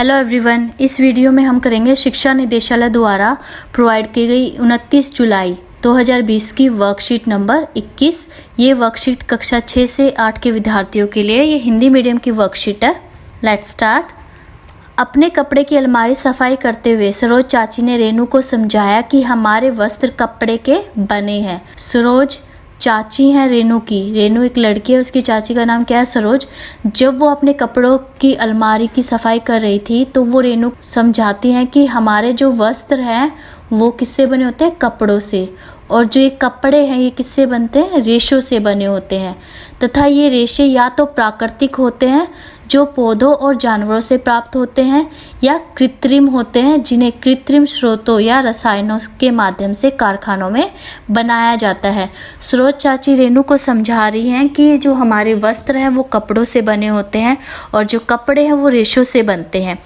Hello everyone, इस video में हम करेंगे शिक्षा निदेशालय द्वारा प्रोवाइड की गई 29 जुलाई 2020 की वर्कशीट नंबर 21। ये वर्कशीट कक्षा 6 से 8 के विद्यार्थियों के लिए ये हिंदी मीडियम की वर्कशीट है। Let's start. अपने कपड़े की अलमारी सफाई करते हुए सरोज चाची ने रेनू को समझाया कि हमारे वस्त्र कपड़े के बने हैं। सरोज चाची हैं रेनू की। रेनू एक लड़की है, उसकी चाची का नाम क्या है? सरोज। जब वो अपने कपड़ों की अलमारी की सफाई कर रही थी तो वो रेनू समझाती हैं कि हमारे जो वस्त्र हैं वो किससे बने होते हैं? कपड़ों से। और जो ये कपड़े हैं ये किससे बनते हैं? रेशों से बने होते हैं तथा ये रेशे या तो प्राकृतिक होते हैं जो पौधों और जानवरों से प्राप्त होते हैं या कृत्रिम होते हैं जिन्हें कृत्रिम स्रोतों या रसायनों के माध्यम से कारखानों में बनाया जाता है। सरोज चाची रेनू को समझा रही हैं कि जो हमारे वस्त्र हैं वो कपड़ों से बने होते हैं और जो कपड़े हैं वो रेशों से बनते हैं।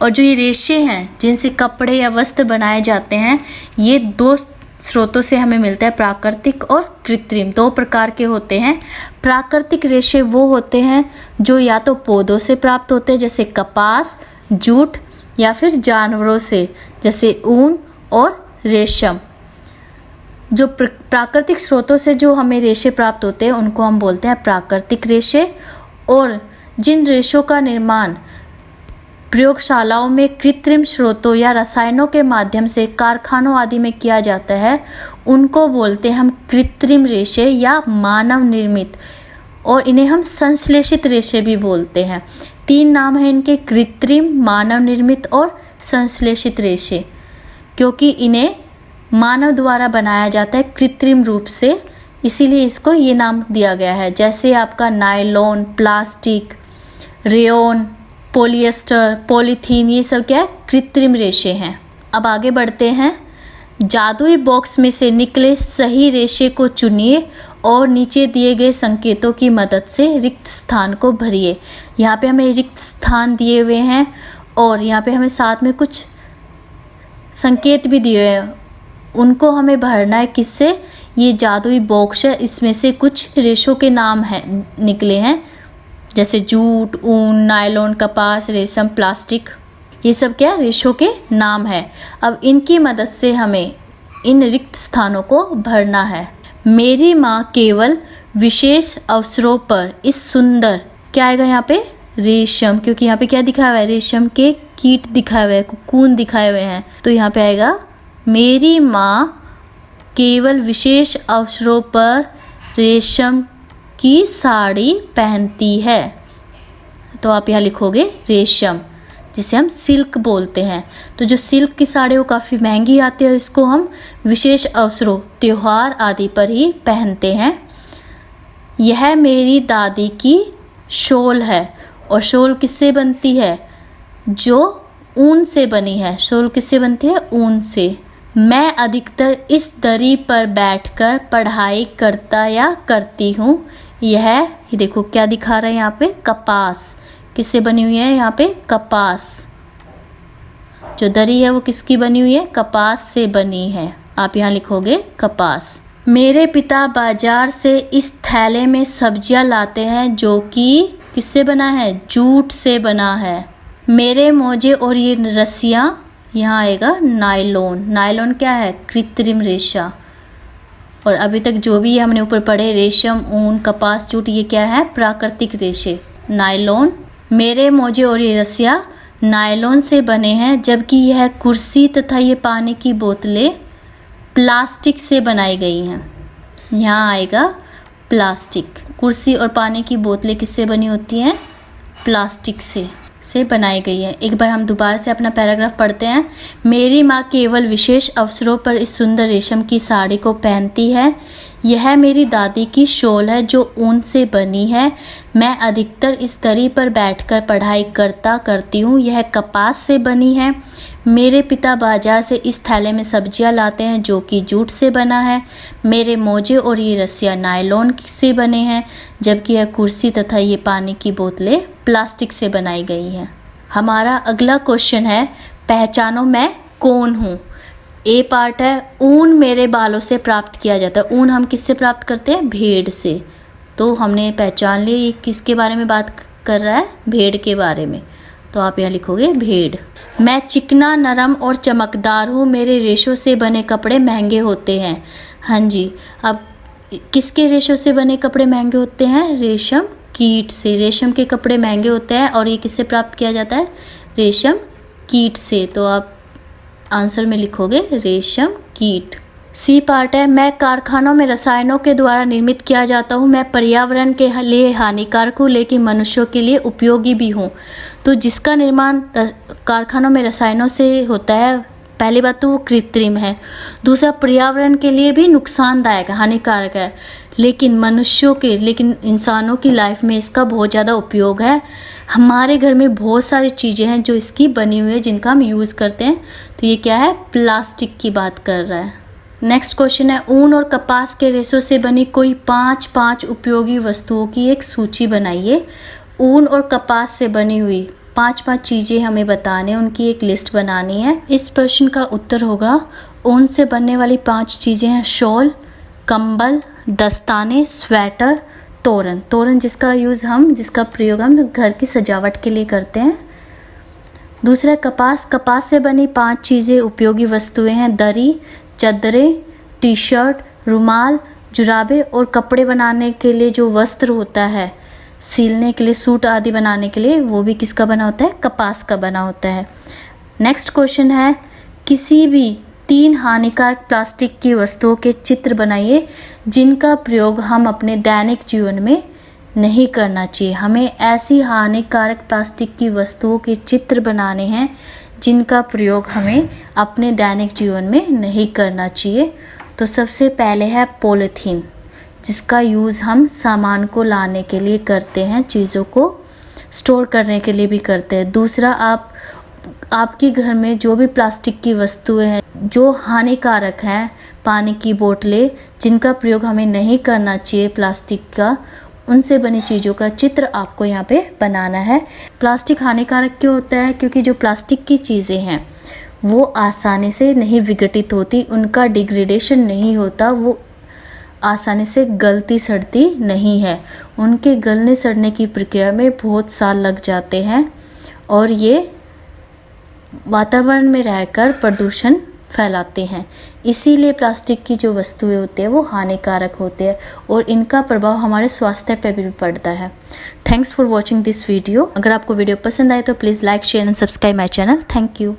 और जो ये रेशे हैं जिनसे कपड़े या वस्त्र बनाए जाते हैं ये दो स्रोतों से हमें मिलता है, प्राकृतिक और कृत्रिम। दो प्रकार के होते हैं। प्राकृतिक रेशे वो होते हैं जो या तो पौधों से प्राप्त होते हैं जैसे कपास, जूट, या फिर जानवरों से जैसे ऊन और रेशम। जो प्राकृतिक स्रोतों से जो हमें रेशे प्राप्त होते हैं उनको हम बोलते हैं प्राकृतिक रेशे। और जिन रेशों का निर्माण प्रयोगशालाओं में कृत्रिम स्रोतों या रसायनों के माध्यम से कारखानों आदि में किया जाता है उनको बोलते हैं हम कृत्रिम रेशे या मानव निर्मित, और इन्हें हम संश्लेषित रेशे भी बोलते हैं। तीन नाम हैं इनके: कृत्रिम, मानव निर्मित और संश्लेषित रेशे। क्योंकि इन्हें मानव द्वारा बनाया जाता है कृत्रिम रूप से, इसीलिए इसको ये नाम दिया गया है। जैसे आपका nylon, plastic, rayon, polyester, polythene, ये सब क्या है? कृत्रिम रेशे हैं। अब आगे बढ़ते हैं। जादुई बॉक्स में से निकले सही रेशे को चुनिए और नीचे दिए गए संकेतों की मदद से रिक्त स्थान को भरिए। यहाँ पे हमें रिक्त स्थान दिए हुए हैं और यहाँ पे हमें साथ में कुछ संकेत भी दिए हुए हैं, उनको हमें भरना है। किससे? ये जादुई बॉक्स है, इसमें से कुछ रेशों के नाम हैं निकले हैं जैसे जूट, ऊन, नायलॉन, कपास, रेशम, प्लास्टिक। ये सब क्या रेशों के नाम है। अब इनकी मदद से हमें इन रिक्त स्थानों को भरना है। मेरी माँ केवल विशेष अवसरों पर इस सुंदर, क्या आएगा यहाँ पे? रेशम, क्योंकि यहाँ पे क्या दिखाया हुआ है? रेशम के कीट दिखाए हुए हैं, कोकून दिखाए हुए हैं, तो यहाँ पे आएगा मेरी माँ केवल विशेष अवसरों पर रेशम की साड़ी पहनती है। तो आप यहाँ लिखोगे रेशम, जिसे हम सिल्क बोलते हैं। तो जो सिल्क की साड़ी वो काफ़ी महंगी आती है, इसको हम विशेष अवसरों, त्योहार आदि पर ही पहनते हैं। यह मेरी दादी की शॉल है, और शॉल किससे बनती है? जो ऊन से बनी है। शॉल किससे बनती है? ऊन से। मैं अधिकतर इस दरी पर बैठकर पढ़ाई करता या करती हूँ। ये देखो क्या दिखा रहा है यहाँ पे? कपास। किससे बनी हुई है? यहाँ पे कपास। जो दरी है वो किसकी बनी हुई है? कपास से बनी है। आप यहाँ लिखोगे कपास। मेरे पिता बाजार से इस थैले में सब्जियां लाते हैं जो कि किससे बना है? जूट से बना है। मेरे मोजे और ये रस्सियाँ, यहाँ आएगा नायलॉन। नायलॉन क्या है? कृत्रिम रेशा। और अभी तक जो भी हमने ऊपर पढ़े, रेशम, ऊन, कपास, जूट, ये क्या है? प्राकृतिक रेशे, नायलॉन। मेरे मोजे और ये रस्सियाँ नायलॉन से बने हैं, जबकि यह कुर्सी तथा ये पानी की बोतलें प्लास्टिक से बनाई गई हैं। यहाँ आएगा प्लास्टिक। कुर्सी और पानी की बोतलें किससे बनी होती हैं? प्लास्टिक से बनाई गई है। एक बार हम दोबारा से अपना पैराग्राफ पढ़ते हैं। मेरी माँ केवल विशेष अवसरों पर इस सुंदर रेशम की साड़ी को पहनती है। यह मेरी दादी की शॉल है जो ऊन से बनी है। मैं अधिकतर इस दरी पर बैठकर पढ़ाई करती हूँ। यह कपास से बनी है। मेरे पिता बाजार से इस थैले में सब्जियां लाते हैं जो कि जूट से बना है। मेरे मोजे और ये रस्सियाँ नायलॉन से बने हैं, जबकि यह कुर्सी तथा ये पानी की बोतलें प्लास्टिक से बनाई गई हैं। हमारा अगला क्वेश्चन है, पहचानो मैं कौन हूँ। ए पार्ट है, ऊन मेरे बालों से प्राप्त किया जाता है। ऊन हम किससे प्राप्त करते हैं? भेड़ से। तो हमने पहचान लिया ये किसके बारे में बात कर रहा है? भेड़ के बारे में। तो आप यहाँ लिखोगे भेड़। मैं चिकना, नरम और चमकदार हूँ, मेरे रेशों से बने कपड़े महंगे होते हैं। हाँ जी, अब किसके रेशों से बने कपड़े महंगे होते हैं? रेशम कीट से। रेशम के कपड़े महंगे होते हैं और ये किससे प्राप्त किया जाता है? रेशम कीट से। तो आप आंसर में लिखोगे रेशम कीट। सी पार्ट है, मैं कारखानों में रसायनों के द्वारा निर्मित किया जाता हूँ, मैं पर्यावरण के लिए हानिकारक हूँ लेकिन मनुष्यों के लिए उपयोगी भी हूँ। तो जिसका निर्माण कारखानों में रसायनों से होता है, पहली बात तो वो कृत्रिम है, दूसरा पर्यावरण के लिए भी नुकसानदायक है, हानिकारक है, लेकिन इंसानों की लाइफ में इसका बहुत ज़्यादा उपयोग है। हमारे घर में बहुत सारी चीज़ें हैं जो इसकी बनी हुई है, जिनका हम यूज़ करते हैं। तो ये क्या है? प्लास्टिक की बात कर रहा है। नेक्स्ट क्वेश्चन है, ऊन और कपास के रेशों से बनी कोई 5 उपयोगी वस्तुओं की एक सूची बनाइए। ऊन और कपास से बनी हुई 5 चीज़ें हमें बताने, उनकी एक लिस्ट बनानी है। इस प्रश्न का उत्तर होगा, ऊन से बनने वाली 5 चीज़ें हैं शॉल, कंबल, दस्ताने, स्वेटर, तोरण। तोरण जिसका प्रयोग हम घर की सजावट के लिए करते हैं। दूसरा कपास से बनी 5 चीज़ें उपयोगी वस्तुएं हैं दरी, चादरें, टी शर्ट, रुमाल, जुराबे और कपड़े बनाने के लिए जो वस्त्र होता है, सिलने के लिए, सूट आदि बनाने के लिए, वो भी किसका बना होता है? कपास का बना होता है। नेक्स्ट क्वेश्चन है, किसी भी 3 हानिकारक प्लास्टिक की वस्तुओं के चित्र बनाइए जिनका प्रयोग हम अपने दैनिक जीवन में नहीं करना चाहिए। हमें ऐसी हानिकारक प्लास्टिक की वस्तुओं के चित्र बनाने हैं जिनका प्रयोग हमें अपने दैनिक जीवन में नहीं करना चाहिए। तो सबसे पहले है पॉलीथीन, जिसका यूज़ हम सामान को लाने के लिए करते हैं, चीज़ों को स्टोर करने के लिए भी करते हैं। दूसरा, आपके घर में जो भी प्लास्टिक की वस्तुएं हैं जो हानिकारक हैं, पानी की बोतलें, जिनका प्रयोग हमें नहीं करना चाहिए प्लास्टिक का, उनसे बनी चीज़ों का चित्र आपको यहाँ पे बनाना है। प्लास्टिक हानिकारक क्यों होता है? क्योंकि जो प्लास्टिक की चीज़ें हैं वो आसानी से नहीं विघटित होती, उनका डिग्रेडेशन नहीं होता, वो आसानी से गलती सड़ती नहीं है। उनके गलने सड़ने की प्रक्रिया में बहुत साल लग जाते हैं और ये वातावरण में रहकर प्रदूषण फैलाते हैं। इसीलिए प्लास्टिक की जो वस्तुएं होती हैं वो हानिकारक होते हैं और इनका प्रभाव हमारे स्वास्थ्य पर भी पड़ता है। Thanks for watching this video. अगर आपको वीडियो पसंद आए तो please like, share and subscribe my channel. Thank you.